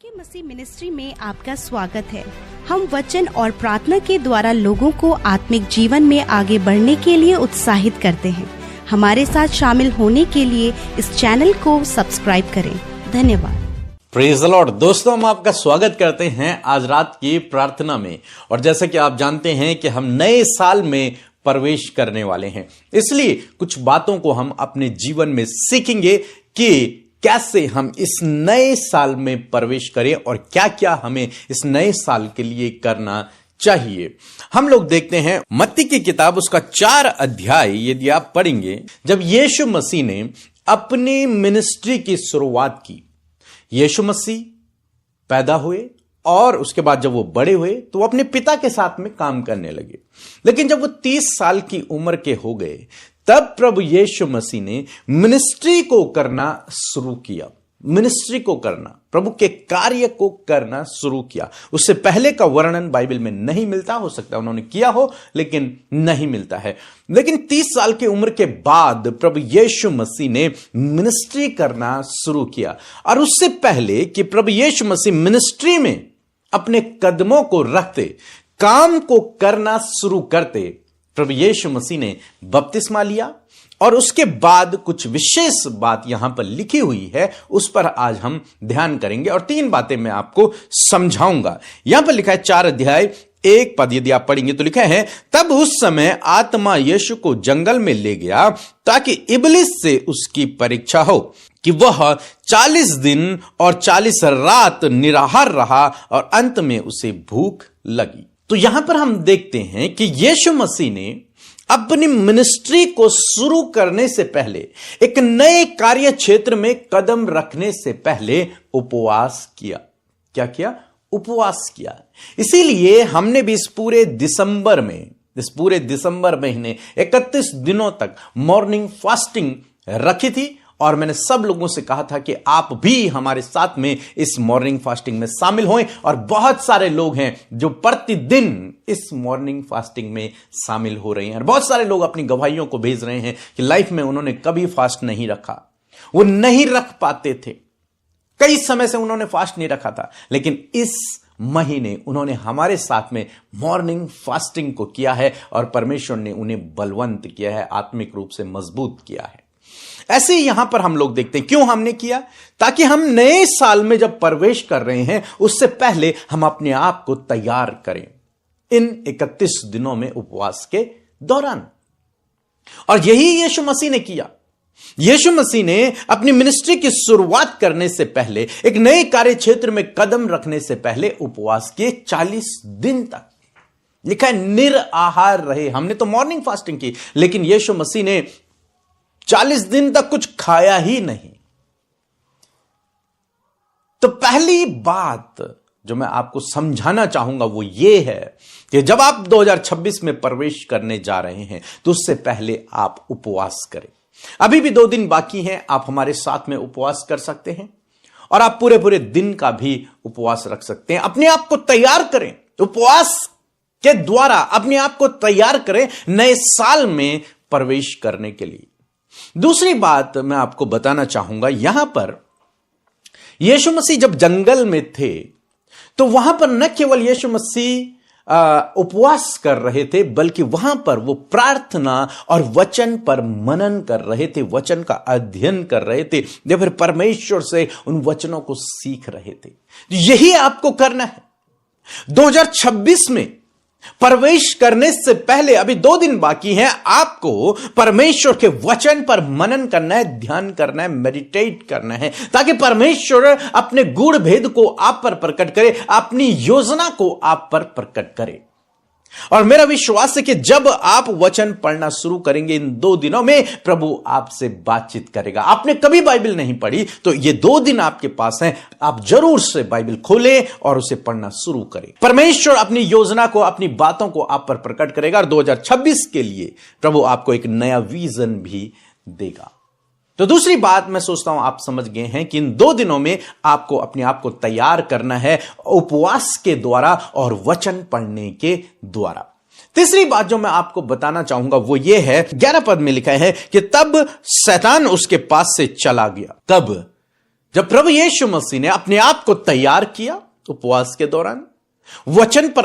के मसीह मिनिस्ट्री में आपका स्वागत है। हम वचन और प्रार्थना के द्वारा लोगों को आत्मिक जीवन में आगे बढ़ने के लिए उत्साहित करते हैं। हमारे साथ शामिल होने के लिए इस चैनल को सब्सक्राइब करें। धन्यवाद। Praise the Lord. दोस्तों, हम आपका स्वागत करते हैं आज रात की प्रार्थना में। और जैसा कि आप जानते हैं कि हम नए साल में प्रवेश करने वाले हैं, इसलिए कुछ बातों को हम अपने जीवन में सीखेंगे कि कैसे हम इस नए साल में प्रवेश करें और क्या क्या हमें इस नए साल के लिए करना चाहिए। हम लोग देखते हैं मत्ती की किताब उसका 4 अध्याय यदि आप पढ़ेंगे, जब यीशु मसीह ने अपनी मिनिस्ट्री की शुरुआत की। यीशु मसीह पैदा हुए और उसके बाद जब वो बड़े हुए तो वो अपने पिता के साथ में काम करने लगे। लेकिन जब वो 30 साल की उम्र के हो गए तब प्रभु यीशु मसीह ने मिनिस्ट्री को करना शुरू किया। मिनिस्ट्री को करना, प्रभु के कार्य को करना शुरू किया। उससे पहले का वर्णन बाइबल में नहीं मिलता, हो सकता है उन्होंने किया हो लेकिन नहीं मिलता है। लेकिन 30 साल की उम्र के बाद प्रभु यीशु मसीह ने मिनिस्ट्री करना शुरू किया। और उससे पहले कि प्रभु यीशु मसीह मिनिस्ट्री में अपने कदमों को रखते, काम को करना शुरू करते, प्रभु यीशु मसीह ने बपतिस्मा लिया। और उसके बाद कुछ विशेष बात यहां पर लिखी हुई है, उस पर आज हम ध्यान करेंगे और 3 बातें मैं आपको समझाऊंगा। यहां पर लिखा है 4 अध्याय 1 पद यदि आप पढ़ेंगे तो लिखा है, तब उस समय आत्मा यीशु को जंगल में ले गया ताकि इब्लिस से उसकी परीक्षा हो कि वह 40 दिन और 40 रात निराहार रहा और अंत में उसे भूख लगी। तो यहां पर हम देखते हैं कि यीशु मसीह ने अपनी मिनिस्ट्री को शुरू करने से पहले, एक नए कार्य क्षेत्र में कदम रखने से पहले उपवास किया। क्या किया? उपवास किया। इसीलिए हमने भी इस पूरे दिसंबर महीने 31 दिनों तक मॉर्निंग फास्टिंग रखी थी। और मैंने सब लोगों से कहा था कि आप भी हमारे साथ में इस मॉर्निंग फास्टिंग में शामिल हों। और बहुत सारे लोग हैं जो प्रतिदिन इस मॉर्निंग फास्टिंग में शामिल हो रहे हैं। और बहुत सारे लोग अपनी गवाहियों को भेज रहे हैं कि लाइफ में उन्होंने कभी फास्ट नहीं रखा, वो नहीं रख पाते थे, कई समय से उन्होंने फास्ट नहीं रखा था, लेकिन इस महीने उन्होंने हमारे साथ में मॉर्निंग फास्टिंग को किया है और परमेश्वर ने उन्हें बलवंत किया है, आत्मिक रूप से मजबूत किया है। ऐसे ही यहां पर हम लोग देखते हैं क्यों हमने किया, ताकि हम नए साल में जब प्रवेश कर रहे हैं उससे पहले हम अपने आप को तैयार करें इन 31 दिनों में उपवास के दौरान। और यही यीशु मसीह ने किया। यीशु मसीह ने अपनी मिनिस्ट्री की शुरुआत करने से पहले, एक नए कार्य क्षेत्र में कदम रखने से पहले उपवास किए 40 दिन तक। लिखा है निराहार रहे। हमने तो मॉर्निंग फास्टिंग की, लेकिन यीशु मसीह ने 40 दिन तक कुछ खाया ही नहीं। तो पहली बात जो मैं आपको समझाना चाहूंगा वो ये है कि जब आप 2026 में प्रवेश करने जा रहे हैं तो उससे पहले आप उपवास करें। अभी भी 2 दिन बाकी हैं, आप हमारे साथ में उपवास कर सकते हैं और आप पूरे दिन का भी उपवास रख सकते हैं। अपने आप को तैयार करें, उपवास के द्वारा अपने आप को तैयार करें नए साल में प्रवेश करने के लिए। दूसरी बात मैं आपको बताना चाहूंगा, यहां पर यीशु मसीह जब जंगल में थे तो वहां पर न केवल यीशु मसीह उपवास कर रहे थे, बल्कि वहां पर वो प्रार्थना और वचन पर मनन कर रहे थे, वचन का अध्ययन कर रहे थे, या फिर परमेश्वर से उन वचनों को सीख रहे थे। यही आपको करना है 2026 में प्रवेश करने से पहले। अभी 2 दिन बाकी हैं, आपको परमेश्वर के वचन पर मनन करना है, ध्यान करना है, मेडिटेट करना है, ताकि परमेश्वर अपने गूढ़ भेद को आप पर प्रकट करे, अपनी योजना को आप पर प्रकट करे। और मेरा विश्वास है कि जब आप वचन पढ़ना शुरू करेंगे इन 2 दिनों में, प्रभु आपसे बातचीत करेगा। आपने कभी बाइबल नहीं पढ़ी तो ये 2 दिन आपके पास हैं, आप जरूर से बाइबल खोलें और उसे पढ़ना शुरू करें। परमेश्वर अपनी योजना को, अपनी बातों को आप पर प्रकट करेगा और 2026 के लिए प्रभु आपको एक नया विजन भी देगा। तो दूसरी बात मैं सोचता हूं आप समझ गए हैं कि इन 2 दिनों में आपको अपने आप को तैयार करना है उपवास के द्वारा और वचन पढ़ने के द्वारा। तीसरी बात जो मैं आपको बताना चाहूंगा वो ये है, 11 पद में लिखा है कि तब शैतान उसके पास से चला गया। कब? जब प्रभु यीशु मसीह ने अपने आप को तैयार किया उपवास के दौरान, वचन पर